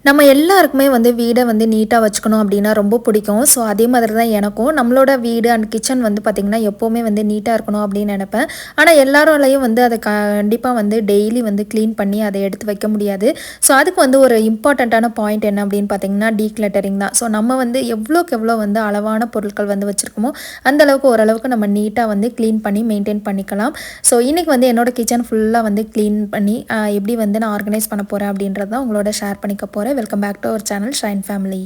நம்ம எல்லாருக்குமே வந்து வீடை வந்து நீட்டாக வச்சுக்கணும் அப்படின்னா ரொம்ப பிடிக்கும். ஸோ அதே மாதிரி தான் எனக்கும். நம்மளோட வீடு அண்ட் கிச்சன் வந்து பார்த்திங்கன்னா எப்போவுமே வந்து நீட்டாக இருக்கணும் அப்படின்னு நினப்பேன். ஆனால் எல்லாராலையும் வந்து அதை கண்டிப்பாக வந்து டெய்லி வந்து க்ளீன் பண்ணி அதை எடுத்து வைக்க முடியாது. ஸோ அதுக்கு வந்து ஒரு இம்பார்ட்டண்ட்டான பாயிண்ட் என்ன அப்படின்னு பார்த்திங்கன்னா டீக்ளட்டரிங் தான். ஸோ நம்ம வந்து எவ்வளோக்கு எவ்வளோ வந்து அளவான பொருட்கள் வந்து வச்சுருக்கோமோ அந்தளவுக்கு ஓரளவுக்கு நம்ம நீட்டாக வந்து க்ளீன் பண்ணி மெயின்டைன் பண்ணிக்கலாம். ஸோ இன்றைக்கி வந்து என்னோடய கிச்சன் ஃபுல்லாக வந்து க்ளீன் பண்ணி எப்படி வந்து நான் ஆர்கனைஸ் பண்ண போகிறேன் அப்படின்றத தான் உங்களோட ஷேர் பண்ணிக்க போகிறேன். Welcome back to our channel Shine Family.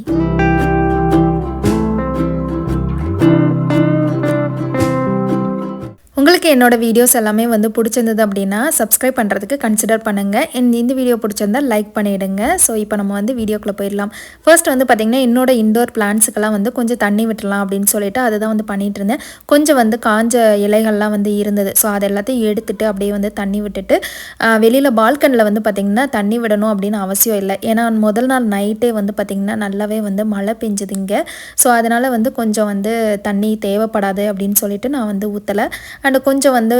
உங்களுக்கு என்னோட வீடியோஸ் எல்லாமே வந்து பிடிச்சிருந்தது அப்படின்னா சப்ஸ்கிரைப் பண்ணுறதுக்கு கன்சிடர் பண்ணுங்கள். இந்த வீடியோ பிடிச்சிருந்தா லைக் பண்ணிவிடுங்க. ஸோ இப்போ நம்ம வந்து வீடியோக்குள்ளே போயிடலாம். ஃபர்ஸ்ட் வந்து பார்த்திங்கன்னா என்னோட இண்டோர் பிளான்ஸுக்கெல்லாம் வந்து கொஞ்சம் தண்ணி விட்டுலாம் அப்படின்னு சொல்லிட்டு அதை தான் வந்து பண்ணிகிட்டு இருந்தேன். கொஞ்சம் வந்து காஞ்ச இலைகள்லாம் வந்து இருந்தது. ஸோ அது எல்லாத்தையும் எடுத்துகிட்டு அப்படியே வந்து தண்ணி விட்டுட்டு வெளியில் பால்கனியில் வந்து பார்த்திங்கன்னா தண்ணி விடணும் அப்படின்னு அவசியம் இல்லை. ஏன்னா முதல் நாள் நைட்டே வந்து பார்த்திங்கன்னா நல்லாவே வந்து மழை பெஞ்சுதுங்க. ஸோ அதனால் வந்து கொஞ்சம் வந்து தண்ணி தேவைப்படாது அப்படின்னு சொல்லிட்டு நான் வந்து ஊற்றலை. அண்ட் கொஞ்சம் வந்து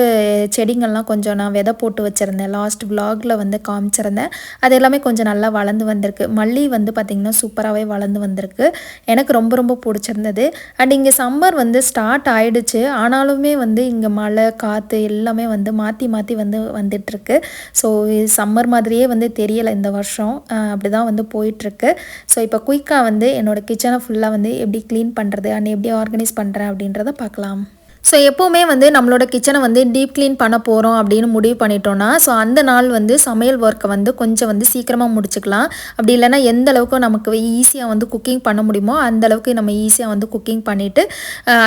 செடிங்கள்லாம் கொஞ்சம் நான் விதை போட்டு வச்சுருந்தேன். லாஸ்ட் விலாகில் வந்து காமிச்சிருந்தேன். அது எல்லாமே கொஞ்சம் நல்லா வளர்ந்து வந்திருக்கு. மல்லி வந்து பார்த்திங்கன்னா சூப்பராகவே வளர்ந்து வந்திருக்கு. எனக்கு ரொம்ப ரொம்ப பிடிச்சிருந்தது. அண்ட் இங்கே சம்மர் வந்து ஸ்டார்ட் ஆகிடுச்சு. ஆனாலுமே வந்து இங்கே மழை காற்று எல்லாமே வந்து மாற்றி மாற்றி வந்து வந்துட்டுருக்கு. ஸோ சம்மர் மாதிரியே வந்து தெரியலை இந்த வருஷம். அப்படி தான் வந்து போயிட்டுருக்கு. ஸோ இப்போ குயிக்காக வந்து என்னோடய கிச்சனை ஃபுல்லாக வந்து எப்படி க்ளீன் பண்ணுறது அண்ட் எப்படி ஆர்கனைஸ் பண்ணுறேன் அப்படின்றத பார்க்கலாம். ஸோ எப்போவுமே வந்து நம்மளோட கிச்சனை வந்து டீப் க்ளீன் பண்ண போகிறோம் அப்படின்னு முடிவு பண்ணிட்டோன்னா ஸோ அந்த நாள் வந்து சமையல் ஒர்க்கை வந்து கொஞ்சம் வந்து சீக்கிரமாக முடிச்சுக்கலாம். அப்படி இல்லைனா எந்த அளவுக்கு நமக்கு ஈஸியாக வந்து குக்கிங் பண்ண முடியுமோ அந்த அளவுக்கு நம்ம ஈஸியாக வந்து குக்கிங் பண்ணிவிட்டு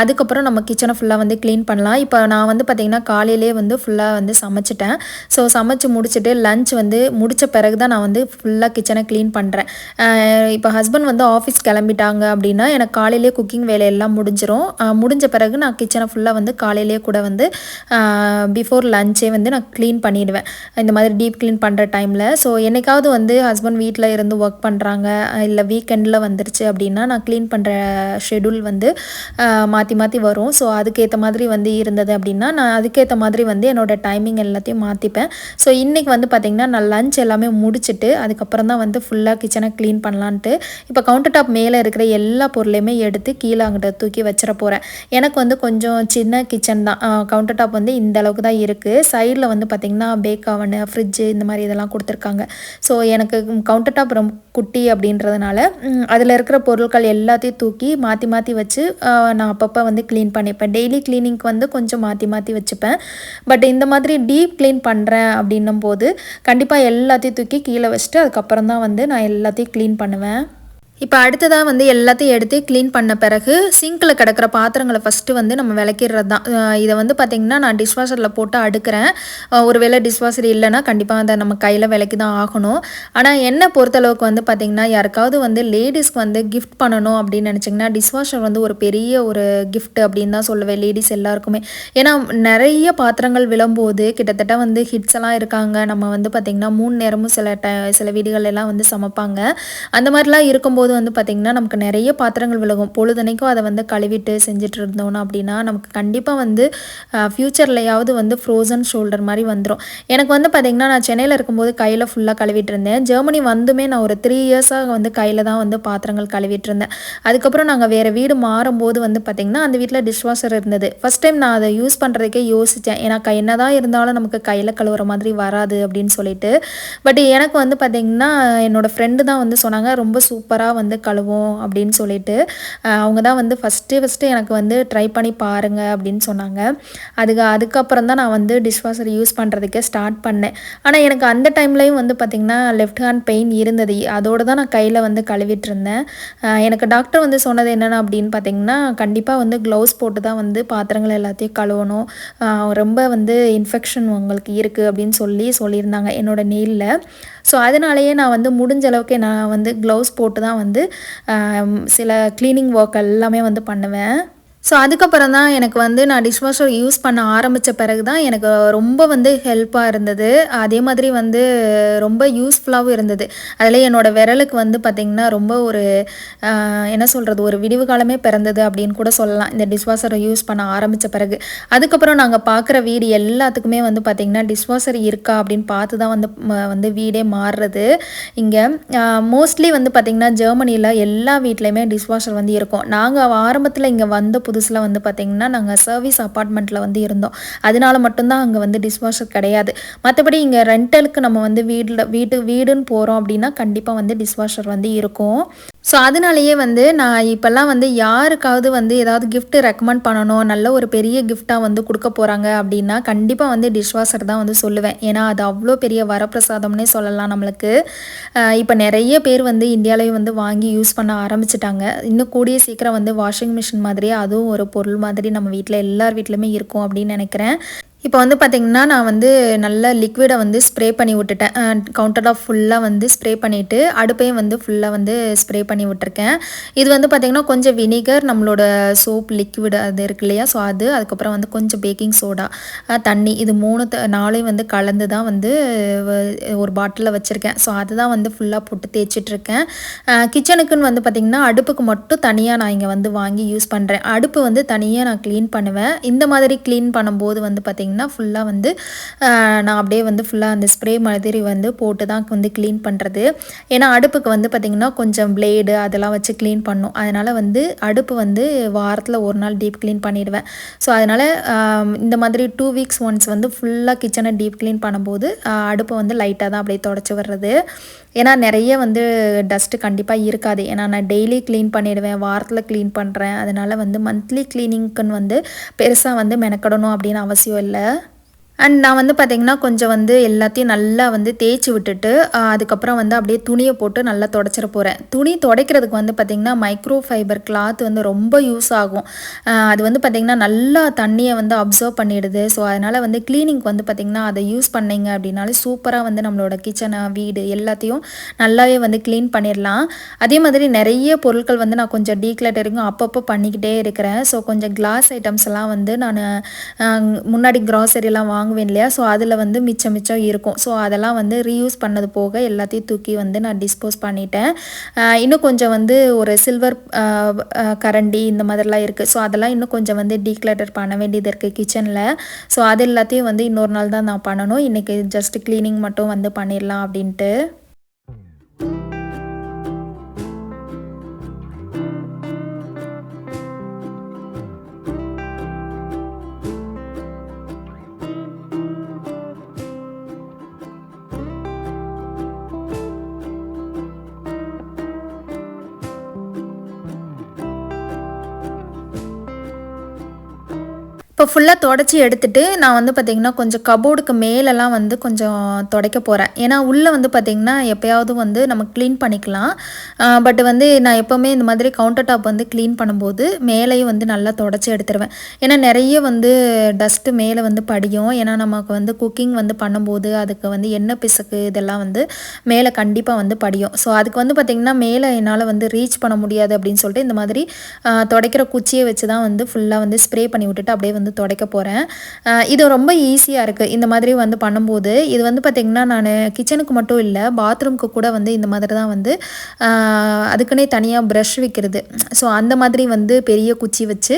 அதுக்கப்புறம் நம்ம கிச்சனை ஃபுல்லாக வந்து க்ளீன் பண்ணலாம். இப்போ நான் வந்து பார்த்திங்கன்னா காலையிலே வந்து ஃபுல்லாக வந்து சமைச்சிட்டேன். ஸோ சமைச்சு முடிச்சுட்டு லஞ்ச் வந்து முடித்த பிறகு தான் நான் வந்து ஃபுல்லாக கிச்சனை க்ளீன் பண்ணுறேன். இப்போ ஹஸ்பண்ட் வந்து ஆஃபீஸ் கிளம்பிட்டாங்க அப்படின்னா எனக்கு காலையிலே குக்கிங் வேலையெல்லாம் முடிஞ்சிடும். முடிஞ்ச பிறகு நான் கிச்சனை ஃபுல்லாக வந்து காலையிலேயே கூட வந்து பிஃபோர் லஞ்சே வந்து நான் க்ளீன் பண்ணிவிடுவேன் இந்த மாதிரி டீப் க்ளீன் பண்ணுற டைமில். ஸோ என்னைக்காவது வந்து ஹஸ்பண்ட் வீட்டில் இருந்து ஒர்க் பண்ணுறாங்க இல்லை வீக்கெண்டில் வந்துருச்சு அப்படின்னா நான் க்ளீன் பண்ணுற ஷெடியூல் வந்து மாற்றி மாற்றி வரும். ஸோ அதுக்கேற்ற மாதிரி வந்து இருந்தது அப்படின்னா நான் அதுக்கேற்ற மாதிரி வந்து என்னோடய டைமிங் எல்லாத்தையும் மாற்றிப்பேன். ஸோ இன்றைக்கி வந்து பார்த்திங்கன்னா நான் லஞ்ச் எல்லாமே முடிச்சுட்டு அதுக்கப்புறம் தான் வந்து ஃபுல்லாக கிச்சனை க்ளீன் பண்ணலான்ட்டு இப்போ கவுண்டர் டாப் மேலே இருக்கிற எல்லா பொருளையுமே எடுத்து கீழே அங்கிட்ட தூக்கி வச்சிட போகிறேன். எனக்கு வந்து கொஞ்சம் சின்ன கிச்சன் தான். கவுண்டர் டாப் வந்து இந்த அளவுக்கு தான் இருக்குது. சைடில் வந்து பார்த்திங்கன்னா பேக் அவனு ஃப்ரிட்ஜு இந்த மாதிரி இதெல்லாம் கொடுத்துருக்காங்க. ஸோ எனக்கு கவுண்டர் டாப் ரொம்ப குட்டி அப்படின்றதுனால அதில் இருக்கிற பொருட்கள் எல்லாத்தையும் தூக்கி மாற்றி மாற்றி வச்சு நான் அப்பப்போ வந்து க்ளீன் பண்ணிப்பேன். டெய்லி க்ளீனிங்க்கு வந்து கொஞ்சம் மாற்றி மாற்றி வச்சுப்பேன். பட் இந்த மாதிரி டீப் க்ளீன் பண்ணுறேன் அப்படின்னும் போது கண்டிப்பாக எல்லாத்தையும் தூக்கி கீழே வச்சுட்டு அதுக்கப்புறம் தான் வந்து நான் எல்லாத்தையும் க்ளீன் பண்ணுவேன். இப்போ அடுத்ததாக வந்து எல்லாத்தையும் எடுத்து க்ளீன் பண்ண பிறகு சிங்கில் கிடக்கிற பாத்திரங்களை ஃபஸ்ட்டு வந்து நம்ம விளக்கிடுறது தான். இதை வந்து பார்த்திங்கன்னா நான் டிஷ்வாஷரில் போட்டு அடுக்கிறேன். ஒருவேளை டிஷ்வாஷர் இல்லைன்னா கண்டிப்பாக அதை நம்ம கையில் விளக்கி தான் ஆகணும். ஆனால் என்னை பொறுத்தளவுக்கு வந்து பார்த்திங்கன்னா யாருக்காவது வந்து லேடிஸ்க்கு வந்து கிஃப்ட் பண்ணணும் அப்படின்னு நினச்சிங்கன்னா டிஷ்வாஷர் வந்து ஒரு பெரிய ஒரு கிஃப்ட் அப்படின்னு தான் சொல்லுவேன் லேடிஸ் எல்லாருக்குமே. ஏன்னா நிறைய பாத்திரங்கள் விழும்போது கிட்டத்தட்ட வந்து ஹிட்ஸ் எல்லாம் இருக்காங்க. நம்ம வந்து பார்த்திங்கன்னா 3 நேரமும் சில வீடுகள் எல்லாம் வந்து சமைப்பாங்க. அந்த மாதிரிலாம் இருக்கும்போது வந்து பார்த்திங்கன்னா நமக்கு நிறைய பாத்திரங்கள் விலகும். பொழுதனைக்கும் அதை வந்து கழுவிட்டு செஞ்சுட்டு இருந்தோன்னா அப்படின்னா நமக்கு கண்டிப்பாக வந்து ஃப்யூச்சர்லையாவது வந்து ஃப்ரோசன் ஷோல்டர் மாதிரி வந்துடும். எனக்கு வந்து பார்த்திங்கன்னா நான் சென்னையில் இருக்கும்போது கையில் ஃபுல்லாக கழுவிட்டு இருந்தேன். ஜெர்மனி வந்துமே நான் ஒரு 3 இயர்ஸாக வந்து கையில் தான் வந்து பாத்திரங்கள் கழுவிட்டு இருந்தேன். அதுக்கப்புறம் நாங்கள் வேறு வீடு மாறும்போது வந்து பார்த்திங்கன்னா அந்த வீட்டில் டிஷ்வாஷர் இருந்தது. ஃபஸ்ட் டைம் நான் அதை யூஸ் பண்ணுறதுக்கே யோசித்தேன். ஏன்னா என்ன தான் இருந்தாலும் நமக்கு கையில் கழுவுற மாதிரி வராது அப்படின்னு சொல்லிட்டு. பட் எனக்கு வந்து பார்த்திங்கன்னா என்னோடய ஃப்ரெண்டு தான் வந்து சொன்னாங்க ரொம்ப சூப்பராக வந்து கழுவோம் அப்படின்னு சொல்லிட்டு. அவங்க தான் வந்து ஃபஸ்ட்டு எனக்கு வந்து ட்ரை பண்ணி பாருங்கள் அப்படின்னு சொன்னாங்க. அதுக்கப்புறம் தான் நான் வந்து டிஷ்வாஷர் யூஸ் பண்ணுறதுக்கே ஸ்டார்ட் பண்ணேன். ஆனால் எனக்கு அந்த டைம்லேயும் வந்து பார்த்திங்கன்னா லெஃப்ட் ஹேண்ட் பெயின் இருந்தது. அதோடு தான் நான் கையில் வந்து கழுவிட்டு இருந்தேன். எனக்கு டாக்டர் வந்து சொன்னது என்னென்ன அப்படின்னு பார்த்திங்கன்னா கண்டிப்பாக வந்து க்ளவுஸ் போட்டு தான் வந்து பாத்திரங்கள் எல்லாத்தையும் கழுவணும். ரொம்ப வந்து இன்ஃபெக்ஷன் உங்களுக்கு இருக்குது அப்படின்னு சொல்லியிருந்தாங்க என்னோடய நெயிலில். ஸோ அதனாலேயே நான் வந்து முடிஞ்ச அளவுக்கு நான் வந்து க்ளவுஸ் போட்டு தான் வந்து சில க்ளீனிங் ஒர்க் எல்லாமே வந்து பண்ணுவேன். ஸோ அதுக்கப்புறம் தான் எனக்கு வந்து நான் டிஷ்வாஷர் யூஸ் பண்ண ஆரம்பித்த பிறகு தான் எனக்கு ரொம்ப வந்து ஹெல்ப்பாக இருந்தது. அதே மாதிரி வந்து ரொம்ப யூஸ்ஃபுல்லாகவும் இருந்தது. அதில் என்னோடய விரலுக்கு வந்து பார்த்திங்கன்னா ரொம்ப ஒரு என்ன சொல்கிறது, ஒரு விடிவு காலமே பிறந்தது அப்படின்னு கூட சொல்லலாம் இந்த டிஷ்வாஷரை யூஸ் பண்ண ஆரம்பித்த பிறகு. அதுக்கப்புறம் நாங்கள் பார்க்குற வீடு எல்லாத்துக்குமே வந்து பார்த்திங்கன்னா டிஷ்வாஷர் இருக்கா அப்படின்னு பார்த்து தான் வந்து வீடே மாறுறது. இங்கே மோஸ்ட்லி வந்து பார்த்திங்கன்னா ஜெர்மனியில் எல்லா வீட்லேயுமே டிஷ்வாஷர் வந்து இருக்கும். நாங்கள் ஆரம்பத்தில் இங்கே வந்த புதுசில் வந்து பார்த்திங்கன்னா நாங்கள் சர்வீஸ் அப்பார்ட்மெண்ட்டில் வந்து இருந்தோம். அதனால மட்டும்தான் அங்கே வந்து டிஷ்வாஷர் கிடையாது. மற்றபடி இங்கே ரெண்டலுக்கு நம்ம வந்து வீடுன்னு போகிறோம் அப்படின்னா கண்டிப்பாக வந்து டிஷ்வாஷர் வந்து இருக்கும். ஸோ அதனாலேயே வந்து நான் இப்போல்லாம் வந்து யாருக்காவது வந்து ஏதாவது கிஃப்ட் ரெக்கமெண்ட் பண்ணணும், நல்ல ஒரு பெரிய கிஃப்டாக வந்து கொடுக்க போகிறாங்க அப்படின்னா கண்டிப்பாக வந்து டிஷ்வாஷர் தான் வந்து சொல்லுவேன். ஏன்னா அது அவ்வளோ பெரிய வரப்பிரசாதம்னே சொல்லலாம் நம்மளுக்கு. இப்போ நிறைய பேர் வந்து இந்தியாவிலேயும் வந்து வாங்கி யூஸ் பண்ண ஆரம்பிச்சிட்டாங்க. இன்னும் கூடிய சீக்கிரம் வந்து வாஷிங் மிஷின் மாதிரியே அதுவும் ஒரு பொருள் மாதிரி நம்ம வீட்டில் எல்லார் வீட்லையுமே இருக்கும் அப்படின்னு நினைக்கிறேன். இப்போ வந்து பார்த்திங்கன்னா நான் வந்து நல்ல லிக்விடை வந்து ஸ்ப்ரே பண்ணி விட்டுட்டேன். கவுண்டர் டாப் ஃபுல்லாக வந்து ஸ்ப்ரே பண்ணிவிட்டு அடுப்பையும் வந்து ஃபுல்லாக வந்து ஸ்ப்ரே பண்ணி விட்டுருக்கேன். இது வந்து பார்த்திங்கன்னா கொஞ்சம் வினிகர், நம்மளோட சோப் லிக்விட் அது இருக்கு இல்லையா, ஸோ அது, அதுக்கப்புறம் வந்து கொஞ்சம் பேக்கிங் சோடா, தண்ணி, இது 4 வந்து கலந்து தான் வந்து ஒரு பாட்டிலில் வச்சுருக்கேன். ஸோ அதுதான் வந்து ஃபுல்லாக போட்டு தேய்ச்சிட்ருக்கேன். கிச்சனுக்குன்னு வந்து பார்த்திங்கன்னா அடுப்புக்கு மட்டும் தனியாக நான் இங்கே வந்து வாங்கி யூஸ் பண்ணுறேன். அடுப்பு வந்து தனியாக நான் க்ளீன் பண்ணுவேன். இந்த மாதிரி க்ளீன் பண்ணும்போது வந்து பார்த்திங்கன்னா ஃபுல்லாக வந்து நான் அப்படியே வந்து ஃபுல்லாக அந்த ஸ்ப்ரே மாதிரி வந்து போட்டு தான் வந்து க்ளீன் பண்ணுறது. ஏன்னா அடுப்புக்கு வந்து பார்த்திங்கன்னா கொஞ்சம் பிளேடு அதெல்லாம் வச்சு க்ளீன் பண்ணும். அதனால் வந்து அடுப்பு வந்து வாரத்தில் ஒரு நாள் டீப் க்ளீன் பண்ணிடுவேன். ஸோ அதனால் இந்த மாதிரி 2 வீக்ஸ் ஒன்ஸ் வந்து ஃபுல்லாக கிச்சனை டீப் க்ளீன் பண்ணும்போது அடுப்பை வந்து லைட்டாக தான் அப்படியே தொடச்சி வர்றது. ஏன்னா நிறைய வந்து டஸ்ட்டு கண்டிப்பாக இருக்காது. ஏன்னா நான் டெய்லி க்ளீன் பண்ணிடுவேன், வாரத்தில் க்ளீன் பண்ணுறேன். அதனால் வந்து மந்த்லி க்ளீனிங்க்குன்னு வந்து பெருசாக வந்து மெனக்கடணும் அப்படின்னு அவசியம் இல்லை. அண்ட் நான் வந்து பார்த்திங்கன்னா கொஞ்சம் வந்து எல்லாத்தையும் நல்லா வந்து தேய்ச்சி விட்டுட்டு அதுக்கப்புறம் வந்து அப்படியே துணியை போட்டு நல்லா துடைச்சிட போகிறேன். துணி துடைக்கிறதுக்கு வந்து பார்த்திங்கன்னா மைக்ரோ ஃபைபர் கிளாத் வந்து ரொம்ப யூஸ் ஆகும். அது வந்து பார்த்திங்கன்னா நல்லா தண்ணியை வந்து அப்சர்வ் பண்ணிடுது. ஸோ அதனால் வந்து க்ளீனிங்க்கு வந்து பார்த்திங்கன்னா அதை யூஸ் பண்ணிங்க அப்படின்னாலே சூப்பராக வந்து நம்மளோட கிச்சனை, வீடு எல்லாத்தையும் நல்லாவே வந்து க்ளீன் பண்ணிடலாம். அதே மாதிரி நிறைய பொருட்கள் வந்து நான் கொஞ்சம் டீக்ளட்டரிங்கும் அப்பப்போ பண்ணிக்கிட்டே இருக்கிறேன். ஸோ கொஞ்சம் கிளாஸ் ஐட்டம்ஸ் எல்லாம் வந்து நான் முன்னாடி கிராசரிலாம் வாங்குவேன் இல்லையா, ஸோ அதில் வந்து மிச்சம் இருக்கும். ஸோ அதெல்லாம் வந்து ரீயூஸ் பண்ணது போக எல்லாத்தையும் தூக்கி வந்து நான் டிஸ்போஸ் பண்ணிட்டேன். இன்னும் கொஞ்சம் வந்து ஒரு சில்வர் கரண்டி இந்த மாதிரிலாம் இருக்குது. ஸோ அதெல்லாம் இன்னும் கொஞ்சம் வந்து டீக்ளட்டர் பண்ண வேண்டியது இருக்குது கிச்சனில். ஸோ அது எல்லாத்தையும் வந்து இன்னொரு நாள் தான் நான் பண்ணணும். இன்றைக்கி ஜஸ்ட் க்ளீனிங் மட்டும் வந்து பண்ணிடலாம் அப்படின்ட்டு. இப்போ ஃபுல்லாக தொடச்சி எடுத்துகிட்டு நான் வந்து பார்த்திங்கன்னா கொஞ்சம் கபோர்டுக்கு மேலெல்லாம் வந்து கொஞ்சம் துடைக்க போகிறேன். ஏன்னா உள்ளே வந்து பார்த்திங்கன்னா எப்போயாவது வந்து நம்ம க்ளீன் பண்ணிக்கலாம். பட் வந்து நான் எப்போவுமே இந்த மாதிரி கவுண்டர் டாப் வந்து க்ளீன் பண்ணும்போது மேலேயும் வந்து நல்லா தொடச்சி எடுத்துருவேன். ஏன்னா நிறைய வந்து டஸ்ட்டு மேலே வந்து படியும். ஏன்னா நமக்கு வந்து குக்கிங் வந்து பண்ணும்போது அதுக்கு வந்து எண்ணெய் பிசுக்கு இதெல்லாம் வந்து மேலே கண்டிப்பாக வந்து படியும். ஸோ அதுக்கு வந்து பார்த்திங்கன்னா மேலே என்னால் வந்து ரீச் பண்ண முடியாது அப்படின்னு சொல்லிட்டு இந்த மாதிரி துடைக்கிற குச்சியை வச்சு தான் வந்து ஃபுல்லாக வந்து ஸ்ப்ரே பண்ணி விட்டுட்டு அப்படியே வந்து துடைக்க போகிறேன். இது ரொம்ப ஈஸியாக இருக்குது இந்த மாதிரி வந்து பண்ணும்போது. இது வந்து பார்த்திங்கன்னா நான் கிச்சனுக்கு மட்டும் இல்லை, பாத்ரூம்க்கு கூட வந்து இந்த மாதிரி தான் வந்து அதுக்குன்னே தனியாக ப்ரஷ் வைக்கிறது. ஸோ அந்த மாதிரி வந்து பெரிய குச்சி வச்சு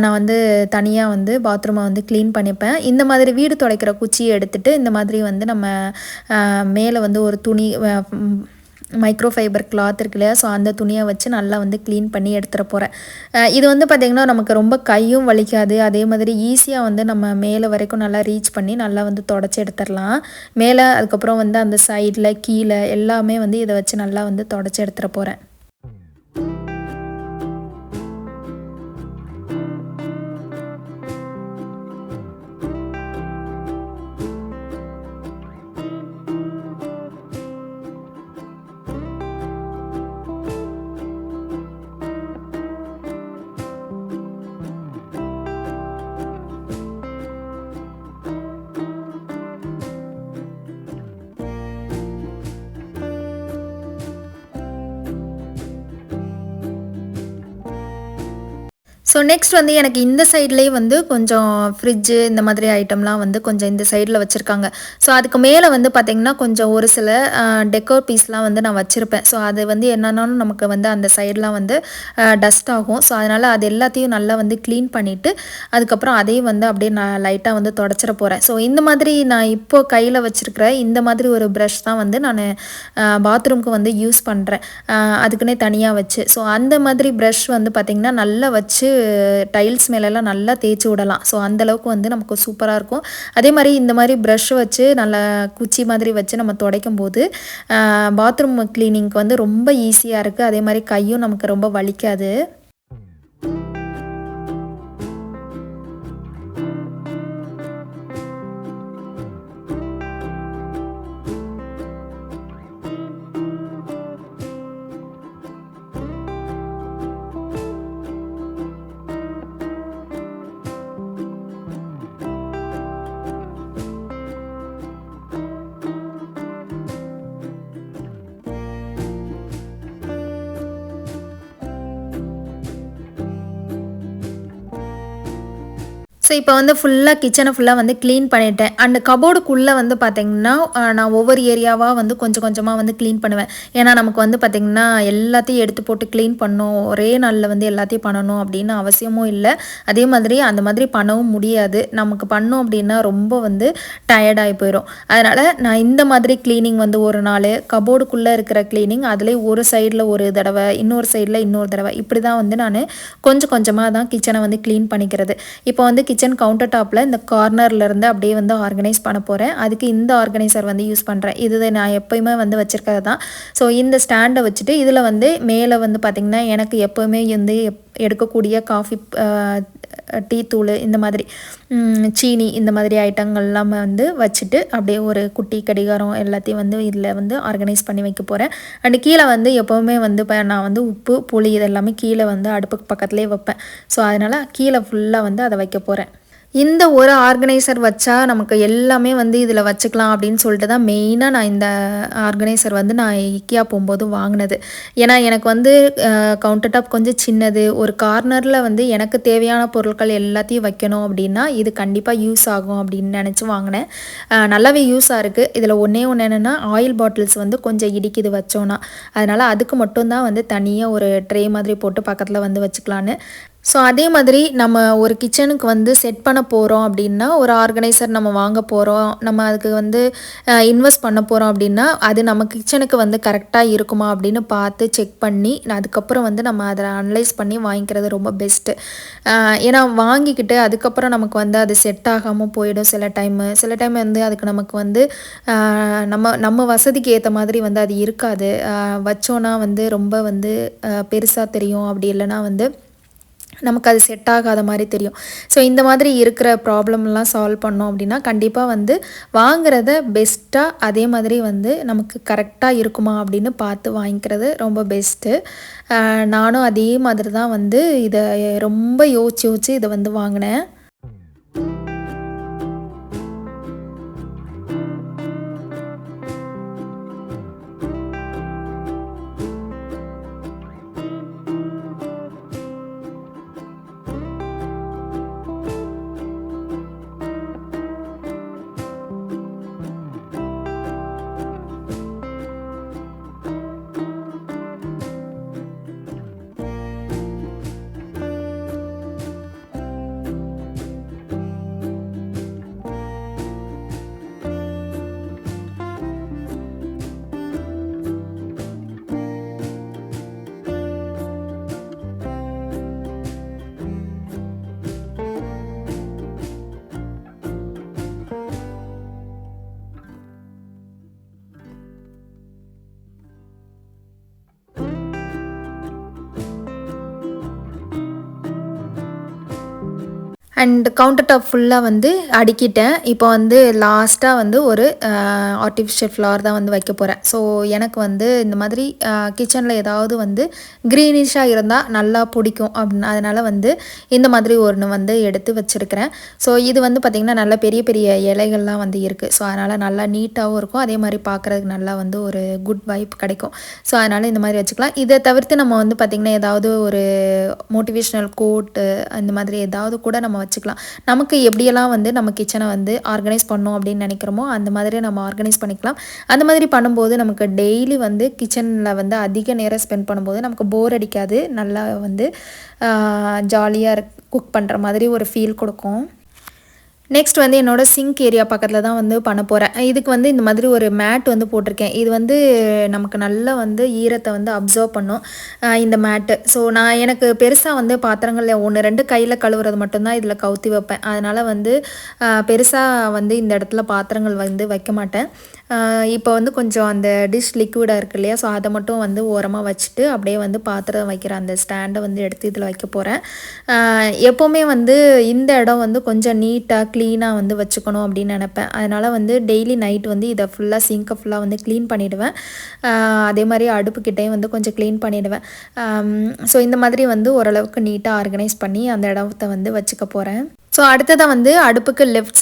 நான் வந்து தனியாக வந்து பாத்ரூமை வந்து க்ளீன் பண்ணிப்பேன். இந்த மாதிரி வீடு துடைக்கிற குச்சியை எடுத்துகிட்டு இந்த மாதிரி வந்து நம்ம மேலே வந்து ஒரு துணி மைக்ரோ ஃபைபர் கிளாத் இருக்கு இல்லையா, ஸோ அந்த துணியை வச்சு நல்லா வந்து க்ளீன் பண்ணி எடுத்துகிற போகிறேன். இது வந்து பார்த்திங்கன்னா நமக்கு ரொம்ப கையும் வலிக்காது. அதே மாதிரி ஈஸியாக வந்து நம்ம மேலே வரைக்கும் நல்லா ரீச் பண்ணி நல்லா வந்து தொடச்சி எடுத்துடலாம். மேலே அதுக்கப்புறம் வந்து அந்த சைடில் கீழே எல்லாமே வந்து இதை வச்சு நல்லா வந்து தொடச்சி எடுத்துகிற போகிறேன். ஸோ நெக்ஸ்ட் வந்து எனக்கு இந்த சைட்லேயே வந்து கொஞ்சம் ஃப்ரிட்ஜு இந்த மாதிரி ஐட்டம்லாம் வந்து கொஞ்சம் இந்த சைடில் வச்சுருக்காங்க. ஸோ அதுக்கு மேலே வந்து பார்த்திங்கன்னா கொஞ்சம் ஒரு சில டெக்கோர் பீஸ்லாம் வந்து நான் வச்சுருப்பேன். ஸோ அது வந்து என்னன்னாலும் நமக்கு வந்து அந்த சைட்லாம் வந்து டஸ்ட் ஆகும். ஸோ அதனால் அது எல்லாத்தையும் நல்லா வந்து க்ளீன் பண்ணிவிட்டு அதுக்கப்புறம் அதையும் வந்து அப்படியே நான் லைட்டாக வந்து தொடச்சிட போகிறேன். ஸோ இந்த மாதிரி நான் இப்போது கையில் வச்சுருக்கிற இந்த மாதிரி ஒரு ப்ரஷ் தான் வந்து நான் பாத்ரூம்க்கு வந்து யூஸ் பண்ணுறேன். அதுக்குன்னே தனியாக வச்சு. ஸோ அந்த மாதிரி ப்ரஷ் வந்து பார்த்திங்கன்னா நல்லா வச்சு டைல்ஸ் மேலெல்லாம் நல்லா தேய்ச்சி விடலாம். ஸோ அந்தளவுக்கு வந்து நமக்கு சூப்பராக இருக்கும். அதே மாதிரி இந்த மாதிரி ப்ரஷ் வச்சு நல்லா குச்சி மாதிரி வச்சு நம்ம துடைக்கும் போது பாத்ரூம் க்ளீனிங்க்கு வந்து ரொம்ப ஈஸியாக இருக்குது. அதே மாதிரி கையும் நமக்கு ரொம்ப வலிக்காது. ஸோ இப்போ வந்து ஃபுல்லாக கிச்சனை ஃபுல்லாக வந்து க்ளீன் பண்ணிட்டேன். அண்ட் கபோர்டுக்குள்ளே வந்து பார்த்திங்கன்னா நான் ஒவ்வொரு ஏரியாவாக வந்து கொஞ்சம் கொஞ்சமாக வந்து க்ளீன் பண்ணுவேன். ஏன்னா நமக்கு வந்து பார்த்திங்கன்னா எல்லாத்தையும் எடுத்து போட்டு க்ளீன் பண்ணணும், ஒரே நாளில் வந்து எல்லாத்தையும் பண்ணணும் அப்படின்னு அவசியமும் இல்லை. அதே மாதிரி அந்த மாதிரி பண்ணவும் முடியாது. நமக்கு பண்ணோம் அப்படின்னா ரொம்ப வந்து டயர்டாகி போயிடும். அதனால் நான் இந்த மாதிரி க்ளீனிங் வந்து ஒரு நாள் கபோர்டுக்குள்ளே இருக்கிற க்ளீனிங் அதுலேயே ஒரு சைடில் ஒரு தடவை, இன்னொரு சைடில் இன்னொரு தடவை, இப்படி தான் வந்து நான் கொஞ்சம் கொஞ்சமாக தான் கிச்சனை வந்து க்ளீன் பண்ணிக்கிறது. இப்போ வந்து கிச்சன் கவுண்டர் டாப்பில் இந்த கார்னர்லேருந்து அப்படியே வந்து ஆர்கனைஸ் பண்ண போகிறேன். அதுக்கு இந்த ஆர்கனைசர் வந்து யூஸ் பண்ணுறேன். இது நான் எப்போயுமே வந்து வச்சுருக்கிறது தான். ஸோ இந்த ஸ்டாண்டை வச்சுட்டு இதில் வந்து மேலே வந்து பார்த்திங்கன்னா எனக்கு எப்போவுமே வந்து எடுக்கக்கூடிய காஃபி, டீ தூள், இந்த மாதிரி சீனி, இந்த மாதிரி ஐட்டங்கள்லாம் வந்து வச்சுட்டு அப்படியே ஒரு குட்டி கடிகாரம் எல்லாத்தையும் வந்து இதில் வந்து ஆர்கனைஸ் பண்ணி வைக்க போகிறேன். அண்டு கீழே வந்து எப்போவுமே வந்து நான் வந்து உப்பு, புளி இதெல்லாமே கீழே வந்து அடுப்புக்கு பக்கத்துலேயே வைப்பேன். ஸோ அதனால் கீழே ஃபுல்லாக வந்து அதை வைக்க போகிறேன். இந்த ஒரு ஆர்கனைசர் வச்சா நமக்கு எல்லாமே வந்து இதில் வச்சுக்கலாம் அப்படின்னு சொல்லிட்டு தான் மெயினாக நான் இந்த ஆர்கனைசர் வந்து நான் IKEA போகும்போது வாங்கினது. ஏன்னா எனக்கு வந்து கவுண்டர் டாப் கொஞ்சம் சின்னது, ஒரு கார்னரில் வந்து எனக்கு தேவையான பொருட்கள் எல்லாத்தையும் வைக்கணும் அப்படின்னா இது கண்டிப்பாக யூஸ் ஆகும் அப்படின்னு நினச்சி வாங்கினேன். நல்லாவே யூஸாக இருக்குது. இதில் ஒன்று என்னென்னா ஆயில் பாட்டில்ஸ் வந்து கொஞ்சம் இடிக்குது வச்சோன்னா, அதனால் அதுக்கு மட்டும்தான் வந்து தனியாக ஒரு ட்ரே மாதிரி போட்டு பக்கத்தில் வந்து வச்சுக்கலான்னு. ஸோ அதே மாதிரி நம்ம ஒரு கிச்சனுக்கு வந்து செட் பண்ண போகிறோம் அப்படின்னா, ஒரு ஆர்கனைசர் நம்ம வாங்க போகிறோம், நம்ம அதுக்கு வந்து இன்வெஸ்ட் பண்ண போகிறோம் அப்படின்னா அது நம்ம கிச்சனுக்கு வந்து கரெக்டாக இருக்குமா அப்படின்னு பார்த்து செக் பண்ணி அதுக்கப்புறம் வந்து நம்ம அதை அனலைஸ் பண்ணி வாங்கிக்கிறது ரொம்ப பெஸ்ட்டு. ஏன்னா வாங்கிக்கிட்டு அதுக்கப்புறம் நமக்கு வந்து அது செட் ஆகாமல் போயிடும். சில டைம் வந்து அதுக்கு நமக்கு வந்து நம்ம வசதிக்கு ஏற்ற மாதிரி வந்து அது இருக்காது. வச்சோன்னா வந்து ரொம்ப வந்து பெருசாக தெரியும், அப்படி இல்லைன்னா வந்து நமக்கு அது செட் ஆகாத மாதிரி தெரியும். ஸோ இந்த மாதிரி இருக்கிற ப்ராப்ளம்லாம் சால்வ் பண்ணோம் அப்படின்னா கண்டிப்பாக வந்து வாங்குறத பெஸ்ட்டாக அதே மாதிரி வந்து நமக்கு கரெக்டாக இருக்குமா அப்படின்னு பார்த்து வாங்கிக்கிறது ரொம்ப பெஸ்ட்டு. நானும் அதே மாதிரி தான் வந்து இதை ரொம்ப யோசிச்சு இதை வந்து வாங்கினேன். அண்ட் கவுண்டர் டாப் ஃபுல்லாக வந்து அடுக்கிட்டேன். இப்போ வந்து லாஸ்ட்டாக வந்து ஒரு ஆர்டிஃபிஷியல் ஃப்ளவர் தான் வந்து வைக்க போகிறேன். ஸோ எனக்கு வந்து இந்த மாதிரி கிச்சனில் ஏதாவது வந்து க்ரீனிஷாக இருந்தால் நல்லா பிடிக்கும் அதனால் வந்து இந்த மாதிரி ஒன்று வந்து எடுத்து வச்சுருக்கிறேன். ஸோ இது வந்து பார்த்திங்கன்னா நல்லா பெரிய பெரிய இலைகள்லாம் வந்து இருக்குது. ஸோ அதனால் நல்லா நீட்டாகவும் இருக்கும். அதே மாதிரி பார்க்குறதுக்கு நல்லா வந்து ஒரு குட் வைப் கிடைக்கும். ஸோ அதனால் இந்த மாதிரி வச்சுக்கலாம். இதை தவிர்த்து நம்ம வந்து பார்த்திங்கன்னா ஏதாவது ஒரு மோட்டிவேஷ்னல் கோட்டு அந்த மாதிரி ஏதாவது கூட நம்ம வச்சுக்கலாம். நமக்கு எப்படியெல்லாம் வந்து நம்ம கிச்சனை வந்து ஆர்கனைஸ் பண்ணோம் அப்படின்னு நினைக்கிறோமோ அந்த மாதிரி நம்ம ஆர்கனைஸ் பண்ணிக்கலாம். அந்த மாதிரி பண்ணும்போது நமக்கு டெய்லி வந்து கிச்சனில் வந்து அதிக நேரம் ஸ்பெண்ட் பண்ணும்போது நமக்கு போர் அடிக்காது. நல்லா வந்து ஜாலியாக குக் பண்ணுற மாதிரி ஒரு ஃபீல் கொடுக்கும். நெக்ஸ்ட் வந்து என்னோடய சிங்க் ஏரியா பக்கத்தில் தான் வந்து பண்ண போகிறேன். இதுக்கு வந்து இந்த மாதிரி ஒரு மேட் வந்து போட்டிருக்கேன். இது வந்து நமக்கு நல்லா வந்து ஈரத்தை வந்து அப்சர்வ் பண்ணும் இந்த மேட்டு. ஸோ எனக்கு பெருசாக வந்து பாத்திரங்களில் 1-2 கையில் கழுவுறது மட்டும்தான் இதில் கவுத்தி வைப்பேன். அதனால் வந்து பெருசாக வந்து இந்த இடத்துல பாத்திரங்கள் வந்து வைக்க மாட்டேன். இப்போ வந்து கொஞ்சம் அந்த டிஷ் லிக்விடாக இருக்குது இல்லையா, ஸோ அதை மட்டும் வந்து ஓரமாக வச்சுட்டு அப்படியே வந்து பாத்திரம் வைக்கிற அந்த ஸ்டாண்டை வந்து எடுத்து இதில் வைக்க போகிறேன். எப்போவுமே வந்து இந்த இடம் வந்து கொஞ்சம் நீட்டாக க்ளீனாக வந்து வச்சுக்கணும் அப்படின்னு நினப்பேன். அதனால் வந்து டெய்லி நைட் வந்து இதை ஃபுல்லாக சிங்கை ஃபுல்லாக வந்து க்ளீன் பண்ணிவிடுவேன். அதே மாதிரி அடுப்புக்கிட்டேயும் வந்து கொஞ்சம் க்ளீன் பண்ணிவிடுவேன். ஸோ இந்த மாதிரி வந்து ஓரளவுக்கு நீட்டாக ஆர்கனைஸ் பண்ணி அந்த இடத்த வந்து வச்சுக்க போகிறேன். ஸோ அடுத்ததாக வந்து அடுப்புக்கு லெஃப்ட்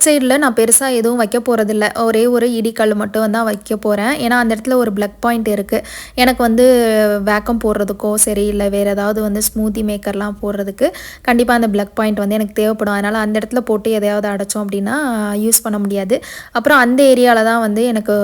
சைடில் நான் பெருசாக எதுவும் வைக்க போகிறதில்ல. ஒரே ஒரு இடிக்கல் மட்டும் தான் வைக்க போகிறேன். ஏன்னா அந்த இடத்துல ஒரு ப்ளக் பாயிண்ட் இருக்குது. எனக்கு வந்து வேக்கம் போடுறதுக்கோ சரி இல்லை வேறு ஏதாவது வந்து ஸ்மூத்தி மேக்கர்லாம் போடுறதுக்கு கண்டிப்பாக அந்த ப்ளக் பாயிண்ட் வந்து எனக்கு தேவைப்படும். அதனால் அந்த இடத்துல போட்டு எதையாவது அடைச்சோம் அப்படின்னா யூஸ் பண்ண முடியாது. அப்புறம் அந்த ஏரியாவில் தான் வந்து எனக்கு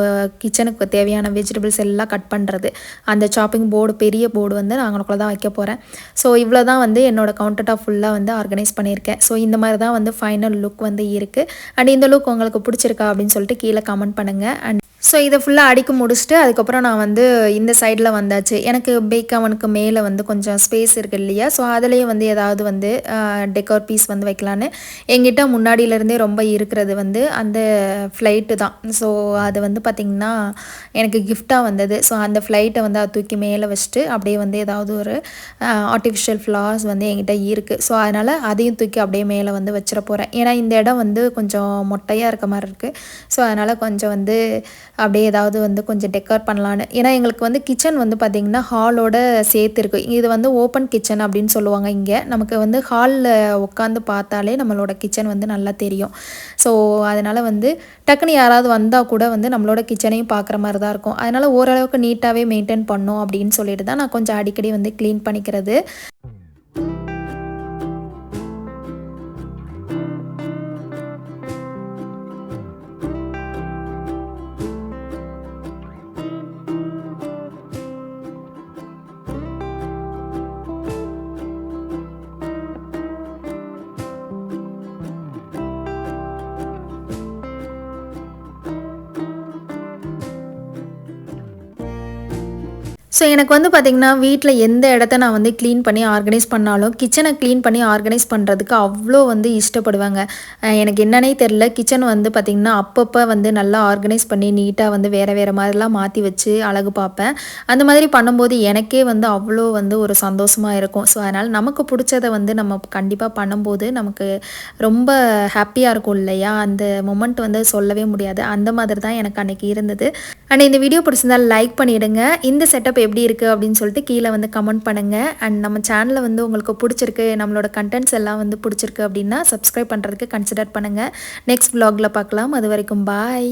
கிச்சனுக்கு தேவையான வெஜிடபிள்ஸ் எல்லாம் கட் பண்ணுறது அந்த சாப்பிங் போர்டு பெரிய போர்டு வந்து நான் அங்கனக்குள்ளே தான் வைக்க போகிறேன். ஸோ இவ்வளோ தான் வந்து என்னோடய கவுண்டர் டாப் ஃபுல்லாக வந்து ஆர்கனைஸ் பண்ணியிருக்கேன். ஸோ இந்த மாதிரி தான் வந்து ஃபைனல் லுக் வந்து இருக்குது. அண்ட் இந்த லுக் உங்களுக்கு பிடிச்சிருக்கா அப்படின்னு சொல்லிட்டு கீழே கமெண்ட் பண்ணுங்கள். அண்ட் ஸோ இதை ஃபுல்லாக அடிக்க முடிச்சுட்டு அதுக்கப்புறம் நான் வந்து இந்த சைடில் வந்தாச்சு. எனக்கு பேக் அவனுக்கு மேலே வந்து கொஞ்சம் ஸ்பேஸ் இருக்குது இல்லையா, ஸோ அதுலேயே வந்து ஏதாவது வந்து டெக்கோர் பீஸ் வந்து வைக்கலான்னு எங்கிட்ட முன்னாடியிலேருந்தே ரொம்ப இருக்கிறது வந்து அந்த ஃப்ளைட்டு தான். ஸோ அது வந்து பார்த்திங்கன்னா எனக்கு கிஃப்டாக வந்தது. ஸோ அந்த ஃப்ளைட்டை வந்து அதை தூக்கி மேலே வச்சுட்டு அப்படியே வந்து ஏதாவது ஒரு ஆர்டிஃபிஷியல் ஃப்ளவர்ஸ் வந்து என்கிட்ட இருக்குது. ஸோ அதனால் அதையும் தூக்கி அப்படியே மேலே வந்து வச்சிட போகிறேன். ஏன்னா இந்த இடம் வந்து கொஞ்சம் மொட்டையாக இருக்க மாதிரி இருக்குது. ஸோ அதனால் கொஞ்சம் வந்து அப்படியே ஏதாவது வந்து கொஞ்சம் டெக்கர் பண்ணலான்னு. ஏன்னா எங்களுக்கு வந்து கிச்சன் வந்து பார்த்திங்கன்னா ஹாலோட சேர்த்து இருக்குது. இது வந்து ஓப்பன் கிச்சன் அப்படின்னு சொல்லுவாங்க. இங்கே நமக்கு வந்து ஹாலில் உட்காந்து பார்த்தாலே நம்மளோட கிச்சன் வந்து நல்லா தெரியும். ஸோ அதனால் வந்து டக்குன்னு யாராவது வந்தால் கூட வந்து நம்மளோட கிச்சனையும் பார்க்குற மாதிரி தான் இருக்கும். அதனால் ஓரளவுக்கு நீட்டாகவே மெயின்டைன் பண்ணோம் அப்படின்னு சொல்லிட்டு தான் நான் கொஞ்சம் அடிக்கடி வந்து க்ளீன் பண்ணிக்கிறது. ஸோ எனக்கு வந்து பார்த்திங்கன்னா வீட்டில் எந்த இடத்த நான் வந்து க்ளீன் பண்ணி ஆர்கனைஸ் பண்ணாலும் கிச்சனை க்ளீன் பண்ணி ஆர்கனைஸ் பண்ணுறதுக்கு அவ்வளோ வந்து இஷ்டப்படுவாங்க. எனக்கு என்னன்னே தெரில, கிச்சன் வந்து பார்த்திங்கன்னா அப்பப்போ வந்து நல்லா ஆர்கனைஸ் பண்ணி நீட்டாக வந்து வேறு மாதிரிலாம் மாற்றி வச்சு அழகு பார்ப்பேன். அந்த மாதிரி பண்ணும்போது எனக்கே வந்து அவ்வளோ வந்து ஒரு சந்தோஷமாக இருக்கும். ஸோ அதனால் நமக்கு பிடிச்சதை வந்து நம்ம கண்டிப்பாக பண்ணும்போது நமக்கு ரொம்ப ஹாப்பியாக இருக்கும் இல்லையா, அந்த மொமெண்ட் வந்து சொல்லவே முடியாது. அந்த மாதிரி தான் எனக்கு அன்றைக்கி இருந்தது. அண்ட் இந்த வீடியோ பிடிச்சிருந்தால் லைக் பண்ணிவிடுங்க. இந்த செட்டப் எப்படி இருக்குது அப்படின்னு சொல்லிட்டு கீழே வந்து கமெண்ட் பண்ணுங்கள். அண்ட் நம்ம சேனலில் வந்து உங்களுக்கு பிடிச்சிருக்கு, நம்மளோட கண்டென்ட்ஸ் எல்லாம் வந்து பிடிச்சிருக்கு அப்படின்னா சப்ஸ்கிரைப் பண்ணுறதுக்கு கன்சிடர் பண்ணுங்கள். நெக்ஸ்ட் vlogல பார்க்கலாம். அது வரைக்கும் பாய்.